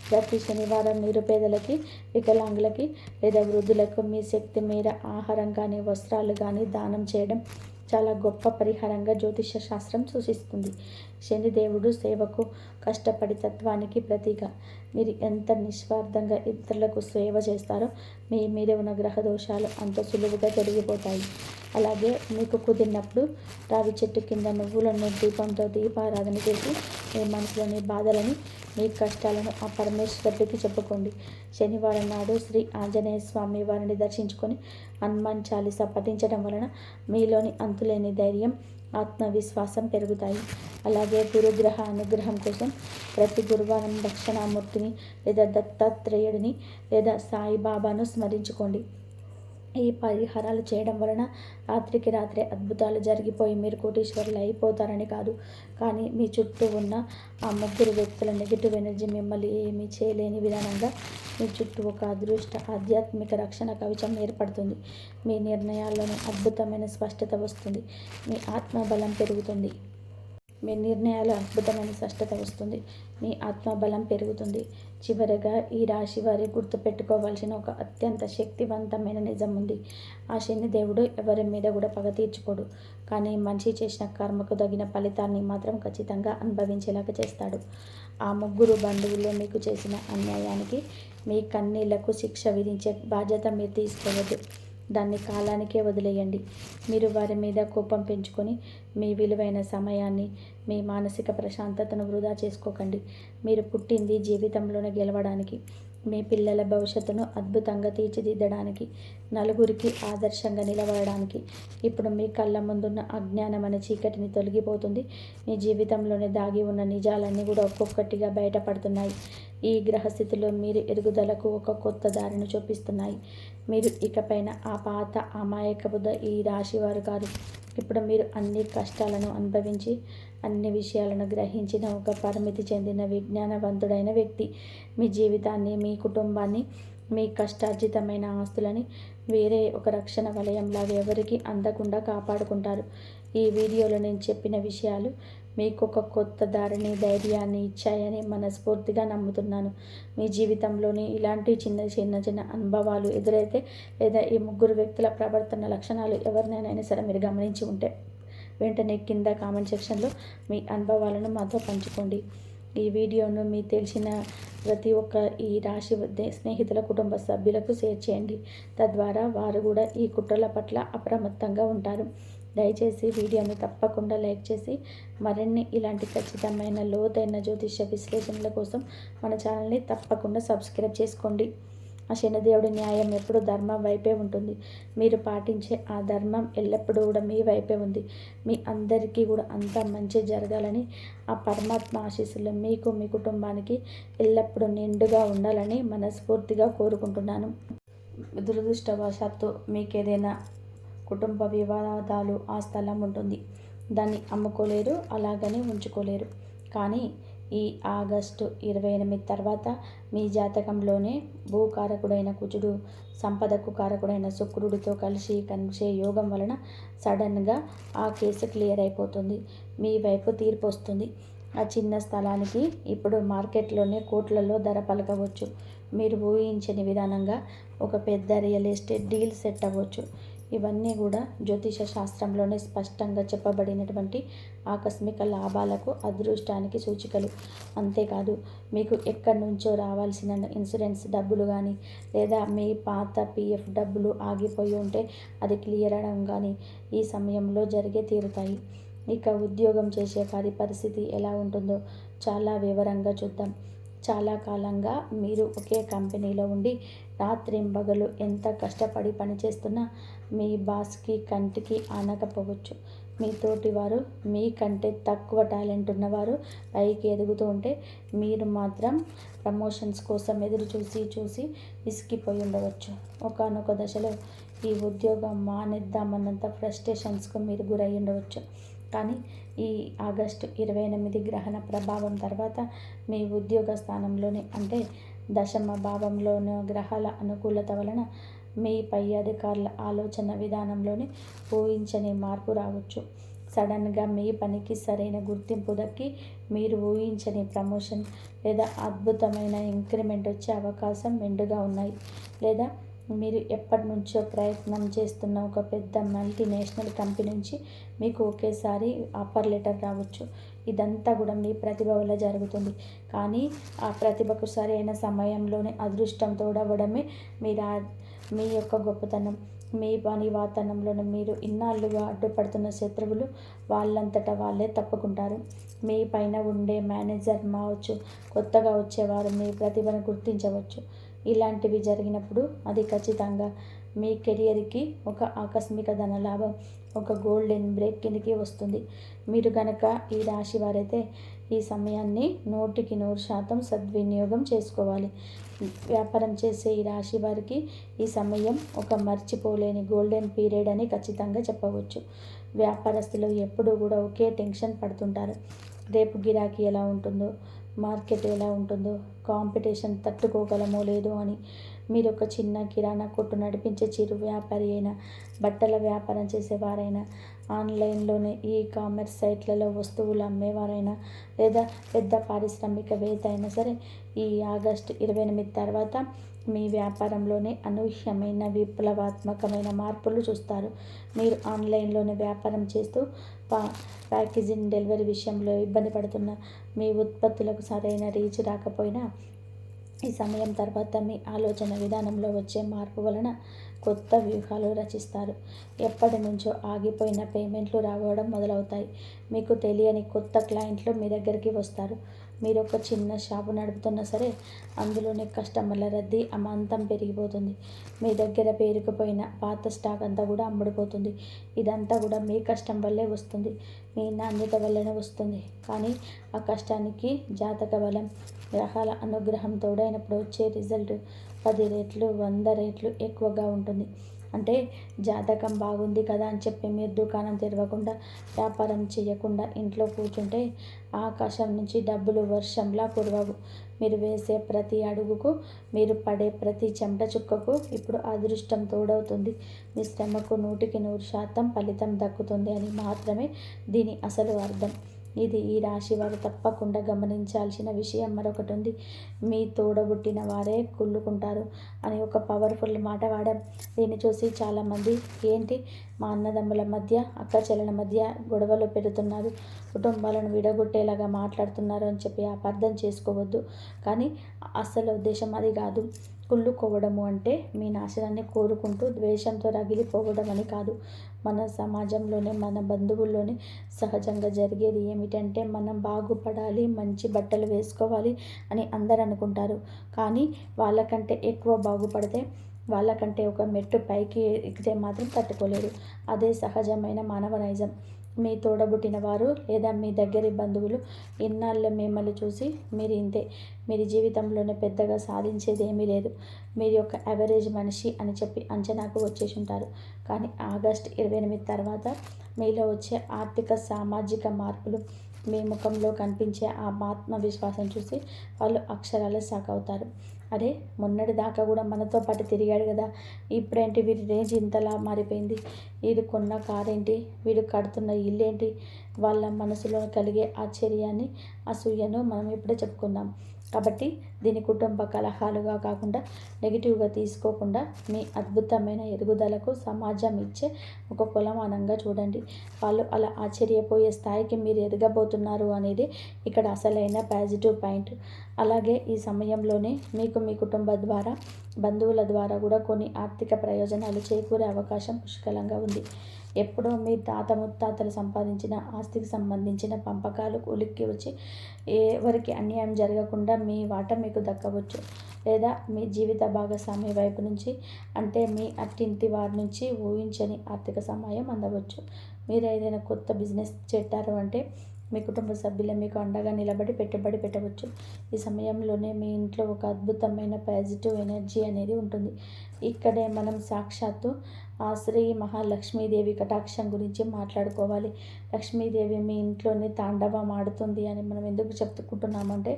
ప్రతి శనివారం నిరుపేదలకి, వికలాంగులకి లేదా వృద్ధులకు మీ శక్తి మేర ఆహారం కానీ, వస్త్రాలు కానీ దానం చేయడం చాలా గొప్ప పరిహారంగా జ్యోతిష శాస్త్రం సూచిస్తుంది. శనిదేవుడు సేవకు, కష్టపడి తత్వానికి ప్రతీక. మీరు ఎంత నిస్వార్థంగా ఇతరులకు సేవ చేస్తారో మీ మీద ఉన్న గ్రహ దోషాలు అంత సులువుగా తొలగిపోతాయి. అలాగే మీకు కుదిరినప్పుడు రావి చెట్టు కింద నువ్వుల దీపంతో దీపారాధన చేసి మీ మనసులోని బాధలని, మీ కష్టాలను ఆ పరమేశ్వరుడికి చెప్పుకోండి. శనివారం నాడు శ్రీ ఆంజనేయ స్వామి వారిని దర్శించుకొని హనుమాన్ చాలీసా పఠించడం వలన మీలోని అంతులేని ధైర్యం, ఆత్మవిశ్వాసం పెరుగుతాయి. అలాగే గురుగ్రహ అనుగ్రహం కోసం ప్రతి గురువారం దక్షిణామూర్తిని లేదా దత్తాత్రేయుడిని లేదా సాయిబాబాను స్మరించుకోండి. ఈ పరిహారాలు చేయడం వలన రాత్రికి రాత్రే అద్భుతాలు జరిగిపోయి మీరు కోటీశ్వరులు అయిపోతారని కాదు, కానీ మీ చుట్టూ ఉన్న ఆ ముగ్గురు వ్యక్తుల నెగిటివ్ ఎనర్జీ మిమ్మల్ని ఏమీ చేయలేని విధానంగా మీ చుట్టూ ఒక అదృష్ట ఆధ్యాత్మిక రక్షణ కవచం ఏర్పడుతుంది. మీ నిర్ణయాల్లోనే అద్భుతమైన స్పష్టత వస్తుంది. మీ ఆత్మబలం పెరుగుతుంది. మీ నిర్ణయాలు అద్భుతమైన స్పష్టత వస్తుంది. మీ ఆత్మబలం పెరుగుతుంది. చివరగా ఈ రాశి వారి గుర్తుపెట్టుకోవాల్సిన ఒక అత్యంత శక్తివంతమైన నిజం ఉంది. ఆ శని దేవుడు ఎవరి మీద కూడా పగ తీర్చుకోడు. కానీ మనిషి చేసిన కర్మకు తగిన ఫలితాన్ని మాత్రం ఖచ్చితంగా అనుభవించేలాగా చేస్తాడు. ఆ ముగ్గురు బంధువుల్లో మీకు చేసిన అన్యాయానికి, మీ కన్నీళ్లకు శిక్ష విధించే బాధ్యత మీరు తీసుకోవద్దు. దాన్ని కాలానికే వదిలేయండి. మీరు వారి మీద కోపం పెంచుకొని మీ విలువైన సమయాన్ని, మీ మానసిక ప్రశాంతతను వృధా చేసుకోకండి. మీరు పుట్టింది జీవితంలోనే గెలవడానికి, మీ పిల్లల భవిష్యత్తును అద్భుతంగా తీర్చిదిద్దడానికి, నలుగురికి ఆదర్శంగా నిలబడడానికి. ఇప్పుడు మీ కళ్ళ ముందున్న అజ్ఞానం అనే చీకటిని తొలగిపోతుంది. మీ జీవితంలోనే దాగి ఉన్న నిజాలన్నీ కూడా ఒక్కొక్కటిగా బయటపడుతున్నాయి. ఈ గ్రహస్థితిలో మీరు ఎదుగుదలకు ఒక కొత్త దారిని చూపిస్తున్నాయి. మీరు ఇకపైన ఆ పాత అమాయకపు ఈ రాశివారు కాదు. ఇప్పుడు మీరు అన్ని కష్టాలను అనుభవించి, అన్ని విషయాలను గ్రహించిన ఒక పరిమితి చెందిన విజ్ఞానవంతుడైన వ్యక్తి. మీ జీవితాన్ని, మీ కుటుంబాన్ని, మీ కష్టార్జితమైన ఆస్తులని వేరే ఒక రక్షణ వలయంలాగా ఎవరికి అందకుండా కాపాడుకుంటారు. ఈ వీడియోలో నేను చెప్పిన విషయాలు మీకు ఒక కొత్త దారిని, ధైర్యాన్ని ఇచ్చాయని మనస్ఫూర్తిగా నమ్ముతున్నాను. మీ జీవితంలోని ఇలాంటి చిన్న చిన్న అనుభవాలు ఎదురైతే, లేదా ఈ ముగ్గురు వ్యక్తుల ప్రవర్తన లక్షణాలు ఎవరినైనా సరే మీరు గమనించి ఉంటే, వెంటనే కింద కామెంట్ సెక్షన్లో మీ అనుభవాలను మాతో పంచుకోండి. ఈ వీడియోను మీ తెలిసిన ప్రతి ఒక్క ఈ రాశి స్నేహితుల, కుటుంబ సభ్యులకు షేర్ చేయండి. తద్వారా వారు కూడా ఈ కుట్రల పట్ల అప్రమత్తంగా ఉంటారు. దయచేసి వీడియోని తప్పకుండా లైక్ చేసి మరిన్ని ఇలాంటి ఖచ్చితమైన లోతైన జ్యోతిష్య విశ్లేషణల కోసం మన ఛానల్ని తప్పకుండా సబ్స్క్రైబ్ చేసుకోండి. ఆ శనిదేవుడి న్యాయం ఎప్పుడు ధర్మం వైపే ఉంటుంది. మీరు పాటించే ఆ ధర్మం ఎల్లప్పుడూ కూడా మీ వైపే ఉంది. మీ అందరికీ కూడా అంతా మంచి జరగాలని, ఆ పరమాత్మ ఆశీస్సులు మీకు, మీ కుటుంబానికి ఎల్లప్పుడూ నిండుగా ఉండాలని మనస్ఫూర్తిగా కోరుకుంటున్నాను. దురదృష్టవశాత్తు మీకు ఏదైనా కుటుంబ వివాదాలు, ఆ స్థలం ఉంటుంది, దాన్ని అమ్ముకోలేరు, అలాగని ఉంచుకోలేరు. కానీ ఈ ఆగస్టు 28 తర్వాత మీ జాతకంలోనే భూకారకుడైన కుజుడు, సంపదకు కారకుడైన శుక్రుడితో కలిసే యోగం వలన సడన్గా ఆ కేసు క్లియర్ అయిపోతుంది. మీ వైపు తీర్పు వస్తుంది. ఆ చిన్న స్థలానికి ఇప్పుడు మార్కెట్లోనే కోట్లలో ధర పలకవచ్చు. మీరు ఊహించని విధానంగా ఒక పెద్ద రియల్ ఎస్టేట్ డీల్ సెట్ అవ్వచ్చు. ఇవన్నీ కూడా జ్యోతిష శాస్త్రంలోనే స్పష్టంగా చెప్పబడినటువంటి ఆకస్మిక లాభాలకు, అదృష్టానికి సూచికలు. అంతేకాదు, మీకు ఎక్కడి నుంచో రావాల్సిన ఇన్సూరెన్స్ డబ్బులు కానీ, లేదా మీ పాత PF డబ్బులు ఆగిపోయి ఉంటే అది క్లియర్ అవడం కానీ ఈ సమయంలో జరిగే తీరుతాయి. ఇక ఉద్యోగం చేసే వారి పరిస్థితి ఎలా ఉంటుందో చాలా వివరంగా చూద్దాం. చాలా కాలంగా మీరు ఒకే కంపెనీలో ఉండి రాత్రింబగలు ఎంత కష్టపడి పనిచేస్తున్నా మీ బాస్కి కంటికి ఆనకపోవచ్చు. మీ తోటివారు మీకంటే తక్కువ టాలెంట్ ఉన్నవారు పైకి ఎదుగుతూ ఉంటే మీరు మాత్రం ప్రమోషన్స్ కోసం ఎదురు చూసి విసిగిపోయి ఉండవచ్చు. ఒకానొక దశలో ఈ ఉద్యోగం మానేద్దామన్నంత ఫ్రస్ట్రేషన్స్కు మీరు గురై ఉండవచ్చు. కానీ ఈ ఆగస్టు 28 గ్రహణ ప్రభావం తర్వాత మీ ఉద్యోగ స్థానంలోనే, అంటే దశమ భావంలోని గ్రహాల అనుకూలత వలన మీ పై అధికారుల ఆలోచన విధానంలోని ఊహించని మార్పు రావచ్చు. సడన్గా మీ పనికి సరైన గుర్తింపు దక్కి మీరు ఊహించని ప్రమోషన్ లేదా అద్భుతమైన ఇంక్రిమెంట్ వచ్చే అవకాశం మెండుగా ఉన్నాయి. లేదా మీరు ఎప్పటి నుంచో ప్రయత్నం చేస్తున్న ఒక పెద్ద మల్టీనేషనల్ కంపెనీ నుంచి మీకు ఒకేసారి ఆఫర్ లెటర్ రావచ్చు. ఇదంతా కూడా మీ ప్రతిభ వల్ల జరుగుతుంది. కానీ ఆ ప్రతిభకు సరైన సమయంలోనే అదృష్టం తోడవడమే మీ యొక్క గొప్పతనం. మీ పని వాతావరణంలోనే మీరు ఇన్నాళ్ళుగా అడ్డుపడుతున్న శత్రువులు వాళ్ళంతటా వాళ్ళే తప్పుకుంటారు. మీ పైన ఉండే మేనేజర్ మావచ్చు, కొత్తగా వచ్చేవారు మీ ప్రతిభను గుర్తించవచ్చు. ఇలాంటివి జరిగినప్పుడు అది ఖచ్చితంగా మీ కెరియర్కి ఒక ఆకస్మిక ధనలాభం, ఒక గోల్డెన్ బ్రేక్ కిందకి వస్తుంది. మీరు కనుక ఈ రాశి వారైతే ఈ సమయాన్ని 100% సద్వినియోగం చేసుకోవాలి. వ్యాపారం చేసే ఈ రాశి వారికి ఈ సమయం ఒక మర్చిపోలేని గోల్డెన్ పీరియడ్ అని ఖచ్చితంగా చెప్పవచ్చు. వ్యాపారస్తులు ఎప్పుడూ కూడా ఒకే టెన్షన్ పడుతుంటారు. రేపు గిరాకీ ఎలా ఉంటుందో, మార్కెట్ ఎలా ఉంటుందో, కాంపిటీషన్ తట్టుకోగలమో లేదో అని. మీరు ఒక చిన్న కిరాణా కొట్టు నడిపించే చిరు వ్యాపారి అయినా, బట్టల వ్యాపారం చేసేవారైనా, ఆన్లైన్లోనే ఈ కామర్స్ సైట్లలో వస్తువులు అమ్మేవారైనా, లేదా పెద్ద పారిశ్రామికవేత్త అయినా సరే, ఈ ఆగస్టు 28 తర్వాత మీ వ్యాపారంలోనే అనూహ్యమైన విప్లవాత్మకమైన మార్పులు చూస్తారు. మీరు ఆన్లైన్లోనే వ్యాపారం చేస్తూ ప్యాకేజింగ్ డెలివరీ విషయంలో ఇబ్బంది పడుతున్న, మీ ఉత్పత్తులకు సరైన రీచ్ రాకపోయినా, ఈ సమయం తర్వాత మీ ఆలోచన విధానంలో వచ్చే మార్పు వలన కొత్త వ్యూహాలు రచిస్తారు. ఎప్పటి నుంచో ఆగిపోయిన పేమెంట్లు రావడం మొదలవుతాయి. మీకు తెలియని కొత్త క్లయింట్లు మీ దగ్గరికి వస్తారు. మీరు ఒక చిన్న షాపు నడుపుతున్నా సరే, అందులోనే కస్టమర్ల రద్దీ అమాంతం పెరిగిపోతుంది. మీ దగ్గర పేరుకుపోయిన పాత స్టాక్ అంతా కూడా అమ్ముడుపోతుంది. ఇదంతా కూడా మీ కష్టం వల్లే వస్తుంది, మీ నాణ్యత వల్లనే వస్తుంది. కానీ ఆ కష్టానికి జాతక బలం, గ్రహాల అనుగ్రహం తోడైనప్పుడు వచ్చే రిజల్ట్ 10 రెట్లు 100 రెట్లు ఎక్కువగా ఉంటుంది. అంటే జాతకం బాగుంది కదా అని చెప్పి మీరు దుకాణం తెరవకుండా, వ్యాపారం చేయకుండా ఇంట్లో కూర్చుంటే ఆకాశం నుంచి డబ్బులు వర్షంలా కురవవు. మీరు వేసే ప్రతి అడుగుకు, మీరు పడే ప్రతి చెమట చుక్కకు ఇప్పుడు అదృష్టం తోడవుతుంది. మీ శ్రమకు 100% ఫలితం దక్కుతుంది అని మాత్రమే దీని అసలు అర్థం. ఇది ఈ రాశి వారు తప్పకుండా గమనించాల్సిన విషయం మరొకటి ఉంది. మీ తోడబుట్టిన వారే కుళ్ళుకుంటారు అని ఒక పవర్ఫుల్ మాట వాడాం. దీన్ని చూసి చాలామంది ఏంటి మా అన్నదమ్ముల మధ్య, అక్క చెల్లెల మధ్య గొడవలు పెడుతున్నారు, కుటుంబాలను విడగొట్టేలాగా మాట్లాడుతున్నారు అని చెప్పి అపార్థం చేసుకోవద్దు. కానీ అసలు ఉద్దేశం అది కాదు. కుళ్ళుకోవడము అంటే మీ నాశనాన్ని కోరుకుంటూ ద్వేషంతో రగిలిపోవడం అని కాదు. మన సమాజంలోనే, మన బంధువుల్లోనే సహజంగా జరిగేది ఏమిటంటే, మనం బాగుపడాలి, మంచి బట్టలు వేసుకోవాలి అని అందరూ అనుకుంటారు. కానీ వాళ్ళకంటే ఎక్కువ బాగుపడితే, వాళ్ళకంటే ఒక మెట్టు పైకి ఎక్కితే మాత్రం తట్టుకోలేరు. అదే సహజమైన మానవ నైజం. మీ తోడబుట్టిన వారు లేదా మీ దగ్గరి బంధువులు ఇన్నాళ్ళు మిమ్మల్ని చూసి మీరు ఇంతే, మీరు జీవితంలోనే పెద్దగా సాధించేది ఏమీ లేదు, మీరు ఒక యావరేజ్ మనిషి అని చెప్పి అంచనాకు వచ్చేసి ఉంటారు. కానీ ఆగస్టు 28 తర్వాత మీలో వచ్చే ఆర్థిక సామాజిక మార్పులు, మీ ముఖంలో కనిపించే ఆ ఆత్మవిశ్వాసం చూసి వాళ్ళు అక్షరాలే షాక్ అవుతారు. అరే, మొన్నటి దాకా కూడా మనతో పాటు తిరిగాడు కదా, ఇప్పుడేంటి వీడి రేంజ్ ఇంతలా మారిపోయింది, వీడు కొన్న కారేంటి, వీడు కడుతున్న ఇల్లేంటి, వాళ్ళ మనసులో కలిగే ఆశ్చర్యాన్ని, అసూయను మనం ఇప్పుడే చెప్పుకుందాం. కాబట్టి దీని కుటుంబ కలహాలుగా కాకుండా, నెగిటివ్గా తీసుకోకుండా, మీ అద్భుతమైన ఎదుగుదలకు సమాజం ఇచ్చే ఒక కొలమానంగా చూడండి. వాళ్ళు అలా ఆశ్చర్యపోయే స్థాయికి మీరు ఎదగబోతున్నారు అనేది ఇక్కడ అసలైన పాజిటివ్ పాయింట్. అలాగే ఈ సమయంలోనే మీకు మీ కుటుంబ ద్వారా, బంధువుల ద్వారా కూడా కొన్ని ఆర్థిక ప్రయోజనాలు చేకూరే అవకాశం పుష్కలంగా ఉంది. ఎప్పుడో మీ తాత ముత్తాతలు సంపాదించిన ఆస్తికి సంబంధించిన పంపకాలు ఉలిక్కి వచ్చి ఎవరికి అన్యాయం జరగకుండా మీ వాటా మీకు దక్కవచ్చు. లేదా మీ జీవిత భాగస్వామి వైపు నుంచి, అంటే మీ అట్టింటి వారి నుంచి ఊహించని ఆర్థిక సహాయం అందవచ్చు. మీరు ఏదైనా కొత్త బిజినెస్ పెట్టారు అంటే మీ కుటుంబ సభ్యులే మీకు అండగా నిలబడి పెట్టుబడి పెట్టవచ్చు. ఈ సమయంలోనే మీ ఇంట్లో ఒక అద్భుతమైన పాజిటివ్ ఎనర్జీ అనేది ఉంటుంది. ఇక్కడే మనం సాక్షాత్తు ఆ శ్రీ మహాలక్ష్మీదేవి కటాక్షం గురించి మాట్లాడుకోవాలి. లక్ష్మీదేవి మీ ఇంట్లోనే తాండవం ఆడుతుంది అని మనం ఎందుకు చెప్పుకుంటున్నామంటే,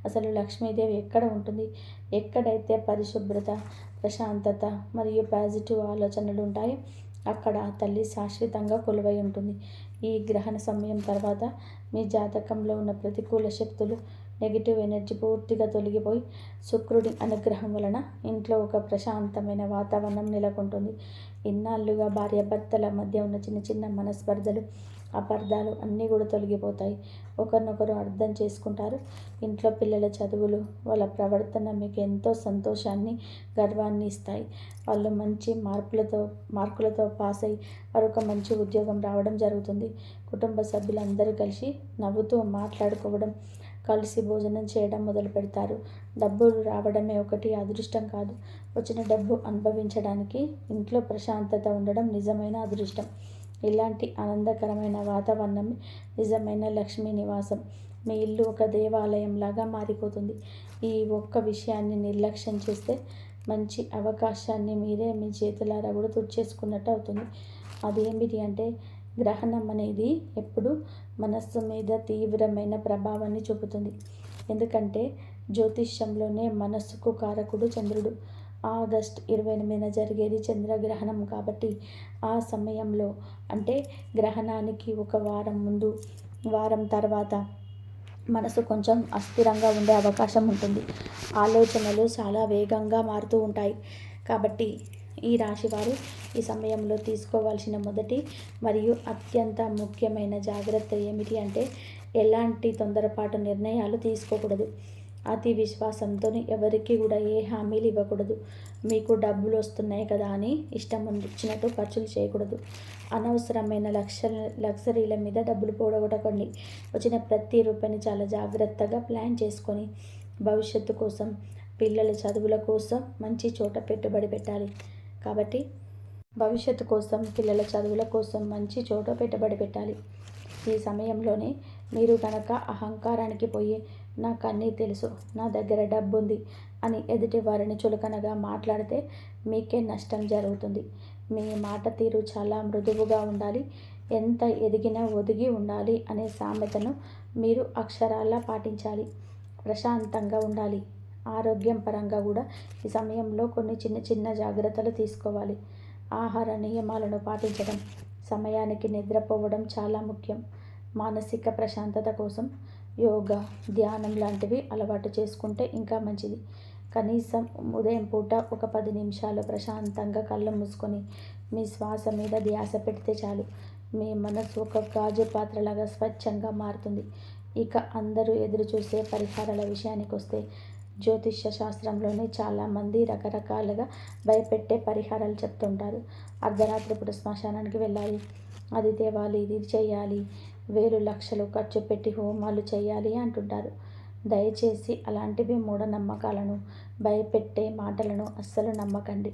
అసలు లక్ష్మీదేవి ఎక్కడ ఉంటుంది? ఎక్కడైతే పరిశుభ్రత, ప్రశాంతత మరియు పాజిటివ్ ఆలోచనలు ఉంటాయో అక్కడ ఆ తల్లి శాశ్వతంగా కొలువై ఉంటుంది. ఈ గ్రహణ సమయం తర్వాత మీ జాతకంలో ఉన్న ప్రతికూల శక్తులు, నెగిటివ్ ఎనర్జీ పూర్తిగా తొలగిపోయి శుక్రుడి అనుగ్రహం వలన ఇంట్లో ఒక ప్రశాంతమైన వాతావరణం నెలకొంటుంది. ఇన్నాళ్ళుగా భార్యాభర్తల మధ్య ఉన్న చిన్న చిన్న మనస్పర్ధలు, అపార్థాలు అన్నీ కూడా తొలగిపోతాయి. ఒకరినొకరు అర్థం చేసుకుంటారు. ఇంట్లో పిల్లల చదువులు, వాళ్ళ ప్రవర్తన మీకు ఎంతో సంతోషాన్ని, గర్వాన్ని ఇస్తాయి. వాళ్ళు మంచి మార్కులతో పాస్ అయ్యి మరొక మంచి ఉద్యోగం రావడం జరుగుతుంది. కుటుంబ సభ్యులందరూ కలిసి నవ్వుతూ మాట్లాడుకోవడం, కలిసి భోజనం చేయడం మొదలు పెడతారు. డబ్బులు రావడమే ఒకటి అదృష్టం కాదు, వచ్చిన డబ్బు అనుభవించడానికి ఇంట్లో ప్రశాంతత ఉండడం నిజమైన అదృష్టం. ఇలాంటి ఆనందకరమైన వాతావరణం నిజమైన లక్ష్మీ నివాసం. మీ ఇల్లు ఒక దేవాలయంలాగా మారిపోతుంది. ఈ ఒక్క విషయాన్ని నిర్లక్ష్యం చేస్తే మంచి అవకాశాన్ని మీరే మీ చేతులారా కూడా తుడిచేసుకున్నట్టు అవుతుంది. అదేమిటి అంటే, గ్రహణం అనేది ఎప్పుడు మనస్సు మీద తీవ్రమైన ప్రభావాన్ని చూపుతుంది. ఎందుకంటే జ్యోతిష్యంలోనే మనస్సుకు కారకుడు చంద్రుడు. ఆగస్ట్ 28న జరిగేది చంద్రగ్రహణం కాబట్టి ఆ సమయంలో అంటే గ్రహణానికి ఒక వారం ముందు, వారం తర్వాత మనసు కొంచెం అస్థిరంగా ఉండే అవకాశం ఉంటుంది. ఆలోచనలు చాలా వేగంగా మారుతూ ఉంటాయి. కాబట్టి ఈ రాశివారు ఈ సమయంలో తీసుకోవాల్సిన మొదటి మరియు అత్యంత ముఖ్యమైన జాగ్రత్త ఏమిటి అంటే ఎలాంటి తొందరపాటు నిర్ణయాలు తీసుకోకూడదు. అతి విశ్వాసంతో ఎవరికి కూడా ఏ హామీలు ఇవ్వకూడదు. మీకు డబ్బులు వస్తున్నాయి కదా అని ఇష్టం వచ్చినట్టు ఖర్చులు చేయకూడదు. అనవసరమైన లగ్జరీల మీద డబ్బులు పోగొట్టకండి. వచ్చిన ప్రతి రూపాయిని చాలా జాగ్రత్తగా ప్లాన్ చేసుకొని భవిష్యత్తు కోసం, పిల్లల చదువుల కోసం మంచి చోట పెట్టుబడి పెట్టాలి. కాబట్టి భవిష్యత్తు కోసం, పిల్లల చదువుల కోసం మంచి చోట పెట్టుబడి పెట్టాలి. ఈ సమయంలోనే మీరు కనుక అహంకారానికి పోయి నాకు అన్నీ తెలుసు, నా దగ్గర డబ్బు ఉంది అని ఎదుటి వారిని చులకనగా మాట్లాడితే మీకే నష్టం జరుగుతుంది. మీ మాట తీరు చాలా మృదువుగా ఉండాలి. ఎంత ఎదిగినా ఒదిగి ఉండాలి అనే సామెతను మీరు అక్షరాలా పాటించాలి. ప్రశాంతంగా ఉండాలి. ఆరోగ్యం పరంగా కూడా ఈ సమయంలో కొన్ని చిన్న చిన్న జాగ్రత్తలు తీసుకోవాలి. ఆహార నియమాలను పాటించడం, సమయానికి నిద్రపోవడం చాలా ముఖ్యం. మానసిక ప్రశాంతత కోసం యోగా, ధ్యానం లాంటివి అలవాటు చేసుకుంటే ఇంకా మంచిది. కనీసం ఉదయం పూట ఒక 10 నిమిషాలు ప్రశాంతంగా కళ్ళు మూసుకొని మీ శ్వాస మీద ధ్యాస పెడితే చాలు. మీ మనసు ఒక గాజు పాత్రలాగా స్వచ్ఛంగా మారుతుంది. ఇక అందరూ ఎదురు చూసే పరిహారాల విషయానికి వస్తే జ్యోతిష్య శాస్త్రంలోనే చాలామంది రకరకాలుగా భయపెట్టే పరిహారాలు చెప్తుంటారు. అర్ధరాత్రి పూట శ్మశానానికి వెళ్ళాలి, అది తేవాలి, ఇది చేయాలి, వేలు లక్షలు ఖర్చు పెట్టి హోమాలు చేయాలి అంటుంటారు. దయచేసి అలాంటివి మూఢనమ్మకాలను, భయపెట్టే మాటలను అస్సలు నమ్మకండి.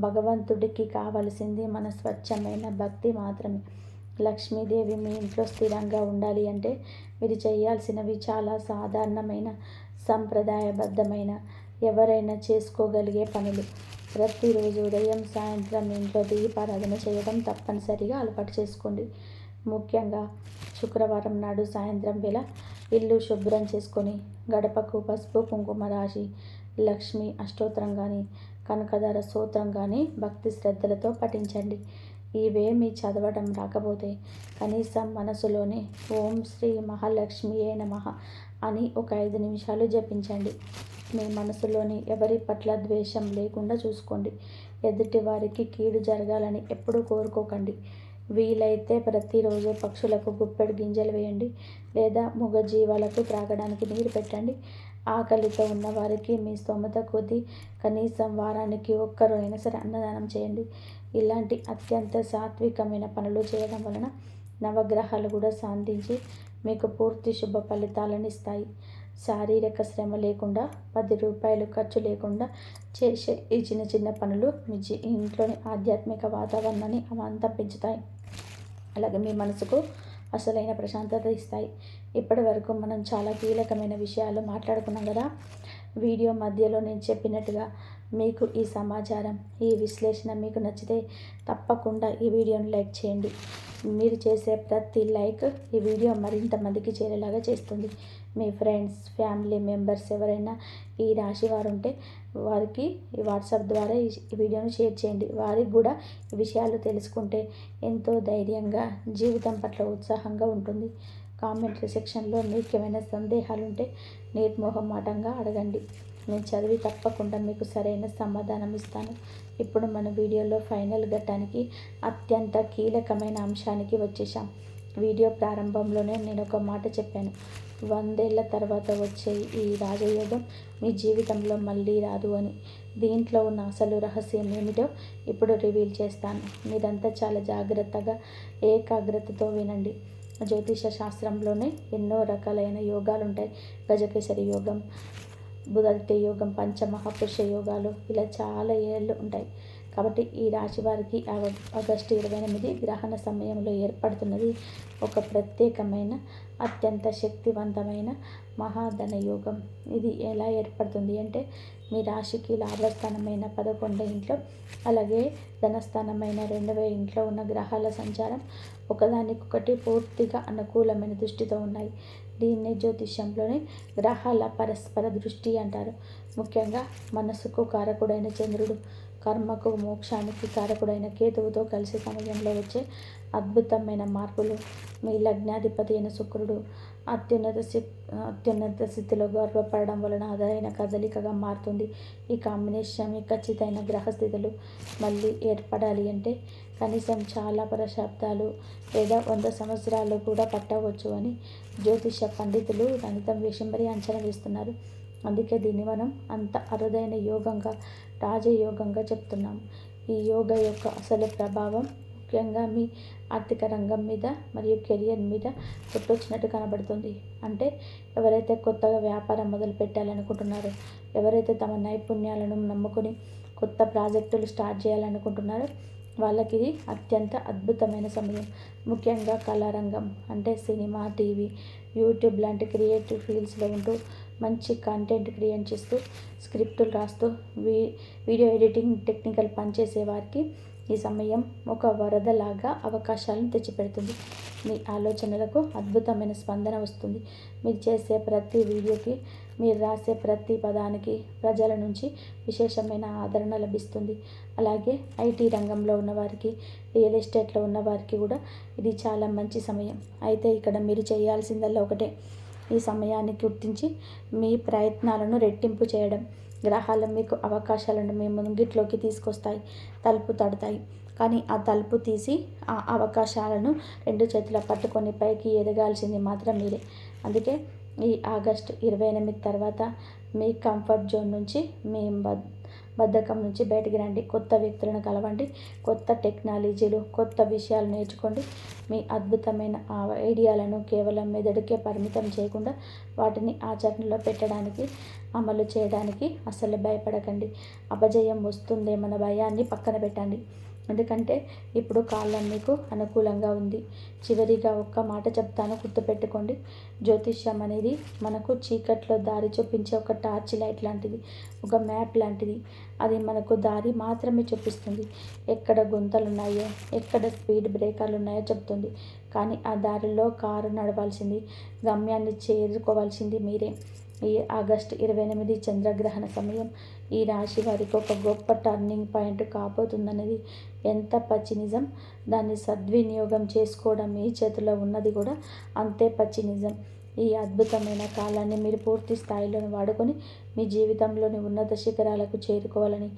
భగవంతుడికి కావలసింది మన స్వచ్ఛమైన భక్తి మాత్రమే. లక్ష్మీదేవి మీ ఇంట్లో స్థిరంగా ఉండాలి అంటే మీరు చేయాల్సినవి చాలా సాధారణమైన, సంప్రదాయబద్ధమైన, ఎవరైనా చేసుకోగలిగే పనులు. ప్రతిరోజు ఉదయం, సాయంత్రం ఇంట్లో దీపారాధన చేయడం తప్పనిసరిగా అలవాటు చేసుకోండి. ముఖ్యంగా శుక్రవారం నాడు సాయంత్రం వేళ ఇల్లు శుభ్రం చేసుకొని గడపకు పసుపు కుంకుమ రాసి లక్ష్మి అష్టోత్తరం కానీ, కనకదార స్తోత్రం కానీ భక్తి శ్రద్ధలతో పఠించండి. ఇవేమీ చదవడం రాకపోతే కనీసం మనసులోనే ఓం శ్రీ మహాలక్ష్మియే నమః అని ఒక 5 నిమిషాలు జపించండి. మీ మనసులోని ఎవరి పట్ల ద్వేషం లేకుండా చూసుకోండి. ఎదుటి వారికి కీడు జరగాలని ఎప్పుడూ కోరుకోకండి. వీలైతే ప్రతిరోజు పక్షులకు గుప్పెడు గింజలు వేయండి, లేదా మూగజీవాలకు త్రాగడానికి నీరు పెట్టండి. ఆకలితో ఉన్నవారికి మీ స్తోమత కొద్దీ కనీసం వారానికి ఒక్కరు అయినా సరే అన్నదానం చేయండి. ఇలాంటి అత్యంత సాత్వికమైన పనులు చేయడం వలన నవగ్రహాలు కూడా శాంతించి మీకు పూర్తి శుభ ఫలితాలను ఇస్తాయి. శారీరక శ్రమ లేకుండా, 10 రూపాయలు ఖర్చు లేకుండా చేసే ఈ చిన్న చిన్న పనులు మీ ఇంట్లోని ఆధ్యాత్మిక వాతావరణాన్ని అమాంతం పెంచుతాయి. అలాగే మీ మనసుకు అసలైన ప్రశాంతత ఇస్తాయి. ఇప్పటి వరకు మనం చాలా కీలకమైన విషయాలు మాట్లాడుకున్నాం కదా. వీడియో మధ్యలో నేను చెప్పినట్టుగా మీకు ఈ సమాచారం, ఈ విశ్లేషణ మీకు నచ్చితే తప్పకుండా ఈ వీడియోని లైక్ చేయండి. మీరు చేసే ప్రతి లైక్ ఈ వీడియో మరింత మందికి చేరేలాగా చేస్తుంది. మీ ఫ్రెండ్స్, ఫ్యామిలీ మెంబర్స్ ఎవరైనా ఈ రాశి వారు ఉంటే వారికి ఈ వాట్సాప్ ద్వారా ఈ వీడియోను షేర్ చేయండి. వారికి కూడా ఈ విషయాలు తెలుసుకుంటే ఎంతో ధైర్యంగా, జీవితం పట్ల ఉత్సాహంగా ఉంటుంది. కామెంట్ సెక్షన్లో మీకు ఏమైనా సందేహాలు ఉంటే నిర్మోహమాటంగా అడగండి. నేను చదివి తప్పకుండా మీకు సరైన సమాధానం ఇస్తాను. ఇప్పుడు మన వీడియోలో ఫైనల్ ఘట్టానికి, అత్యంత కీలకమైన అంశానికి వచ్చేసాం. వీడియో ప్రారంభంలోనే నేను ఒక మాట చెప్పాను. 100 ఏళ్ల తర్వాత వచ్చే ఈ రాజయోగం మీ జీవితంలో మళ్ళీ రాదు అని. దీంట్లో ఉన్న అసలు రహస్యం ఏమిటో ఇప్పుడు రివీల్ చేస్తాను. మీరంతా చాలా జాగ్రత్తగా, ఏకాగ్రతతో వినండి. జ్యోతిష శాస్త్రంలోనే ఎన్నో రకాలైన యోగాలు ఉంటాయి. గజకేసరి యోగం, బుధత్య యోగం, పంచమహాపురుష యోగాలు, ఇలా చాలా ఏళ్ళు ఉంటాయి. కాబట్టి ఈ రాశి వారికి ఆగస్టు 28 గ్రహణ సమయంలో ఏర్పడుతున్నది ఒక ప్రత్యేకమైన అత్యంత శక్తివంతమైన మహాధన యోగం. ఇది ఎలా ఏర్పడుతుంది అంటే మీ రాశికి లాభస్థానమైన 11వ ఇంట్లో, అలాగే ధనస్థానమైన 2వ ఇంట్లో ఉన్న గ్రహాల సంచారం ఒకదానికొకటి పూర్తిగా అనుకూలమైన దృష్టితో ఉన్నాయి. దీన్నే జ్యోతిష్యంలోని గ్రహాల పరస్పర దృష్టి అంటారు. ముఖ్యంగా మనసుకు కారకుడైన చంద్రుడు, కర్మకు మోక్షానికి కారకుడైన కేతువుతో కలిసే సమయంలో వచ్చే అద్భుతమైన మార్పులు, మీ లగ్నాధిపతి అయిన శుక్రుడు అత్యున్నత స్థితిలో గర్వపడడం వలన అదైన కదలికగా మారుతుంది. ఈ కాంబినేషన్ మీ ఖచ్చితమైన గ్రహస్థితులు మళ్ళీ ఏర్పడాలి అంటే కనీసం చాలా దశాబ్దాలు లేదా 100 సంవత్సరాలు కూడా పట్టవచ్చు అని జ్యోతిష పండితులు గణితం విషంబరి అంచనా వేస్తున్నారు. అందుకే దీన్ని మనం అంత అరుదైన యోగంగా, రాజయోగంగా చెప్తున్నాం. ఈ యోగ యొక్క అసలు ప్రభావం ముఖ్యంగా మీ ఆర్థిక రంగం మీద మరియు కెరియర్ మీద కొట్టొచ్చినట్టు కనబడుతుంది. అంటే ఎవరైతే కొత్తగా వ్యాపారం మొదలు పెట్టాలనుకుంటున్నారో, ఎవరైతే తమ నైపుణ్యాలను నమ్ముకొని కొత్త ప్రాజెక్టులు స్టార్ట్ చేయాలనుకుంటున్నారో వాళ్ళకి ఇది అత్యంత అద్భుతమైన సమయం. ముఖ్యంగా కళారంగం అంటే సినిమా, టీవీ, యూట్యూబ్ లాంటి క్రియేటివ్ ఫీల్డ్స్లో ఉంటూ మంచి కంటెంట్ క్రియేట్ చేస్తూ, స్క్రిప్టులు రాస్తూ, వీడియో ఎడిటింగ్, టెక్నికల్ పనిచేసే వారికి ఈ సమయం ఒక వరదలాగా అవకాశాలను తెచ్చిపెడుతుంది. మీ ఆలోచనలకు అద్భుతమైన స్పందన వస్తుంది. మీరు చేసే ప్రతి వీడియోకి, మీరు రాసే ప్రతి పదానికి ప్రజల నుంచి విశేషమైన ఆదరణ లభిస్తుంది. అలాగే ఐటీ రంగంలో ఉన్నవారికి, రియల్ ఎస్టేట్లో ఉన్నవారికి కూడా ఇది చాలా మంచి సమయం. అయితే ఇక్కడ మీరు చేయాల్సిందల్లా ఒకటే, ఈ సమయాన్ని గుర్తించి మీ ప్రయత్నాలను రెట్టింపు చేయడం. గ్రహాలు మీకు అవకాశాలను మీ ముంగిట్లోకి తీసుకొస్తాయి, తలుపు తడతాయి. కానీ ఆ తలుపు తీసి ఆ అవకాశాలను 2 చేతుల పట్టుకొని పైకి ఎదగాల్సింది మాత్రం మీరే. అందుకే ఈ ఆగస్టు 28 తర్వాత మీ కంఫర్ట్ జోన్ నుంచి, మీ బద్ధకం నుంచి బయటికి రండి. కొత్త వ్యక్తులను కలవండి, కొత్త టెక్నాలజీలు, కొత్త విషయాలు నేర్చుకోండి. మీ అద్భుతమైన ఐడియాలను కేవలం మెదడుకే పరిమితం చేయకుండా వాటిని ఆచరణలో పెట్టడానికి, అమలు చేయడానికి అసలు భయపడకండి. అపజయం వస్తుందేమన్న భయాన్ని పక్కన పెట్టండి. ఎందుకంటే ఇప్పుడు కాలం మీకు అనుకూలంగా ఉంది. చివరిగా ఒక్క మాట చెప్తాను, గుర్తుపెట్టుకోండి. జ్యోతిష్యం అనేది మనకు చీకట్లో దారి చూపించే ఒక టార్చ్ లైట్ లాంటిది, ఒక మ్యాప్ లాంటిది. అది మనకు దారి మాత్రమే చూపిస్తుంది. ఎక్కడ గుంతలు ఉన్నాయో, ఎక్కడ స్పీడ్ బ్రేకర్లు ఉన్నాయో చెప్తుంది. కానీ ఆ దారిలో కారు నడవాల్సింది, గమ్యాన్ని చేరుకోవాల్సింది మీరే. ఈ ఆగస్టు 28 చంద్రగ్రహణ సమయం ఈ రాశి వారికి ఒక గొప్ప టర్నింగ్ పాయింట్ కాబోతుందనేది ఎంత పచ్చి నిజం. దాన్ని సద్వినియోగం చేసుకోవడం మీ చేతిలో ఉన్నది కూడా అంతే పచ్చి నిజం. ఈ అద్భుతమైన కాలాన్ని మీరు పూర్తి స్థాయిలో వాడుకొని మీ జీవితంలోని ఉన్నత శిఖరాలకు చేరుకోవాలని,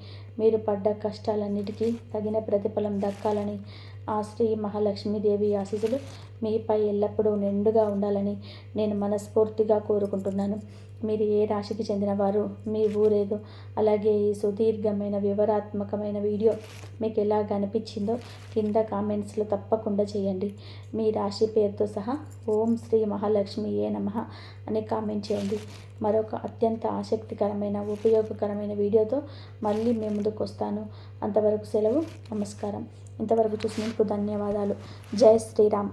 మీరు పడ్డ కష్టాలన్నిటికీ తగిన ప్రతిఫలం దక్కాలని, ఆ శ్రీ మహాలక్ష్మీదేవి ఆశీస్సులు మీపై ఎల్లప్పుడూ నిండుగా ఉండాలని నేను మనస్ఫూర్తిగా కోరుకుంటున్నాను. మీరు ఏ రాశికి చెందినవారు, మీ ఊరేదో, అలాగే ఈ సుదీర్ఘమైన వివరాత్మకమైన వీడియో మీకు ఎలా అనిపించిందో కింద కామెంట్స్లో తప్పకుండా చేయండి. మీ రాశి పేరుతో సహా ఓం శ్రీ మహాలక్ష్మియే నమః అని కామెంట్ చేయండి. మరొక అత్యంత ఆసక్తికరమైన, ఉపయోగకరమైన వీడియోతో మళ్ళీ మీ ముందుకు వస్తాను. అంతవరకు సెలవు. నమస్కారం. ఇంతవరకు చూసినందుకు ధన్యవాదాలు. జై శ్రీరామ్.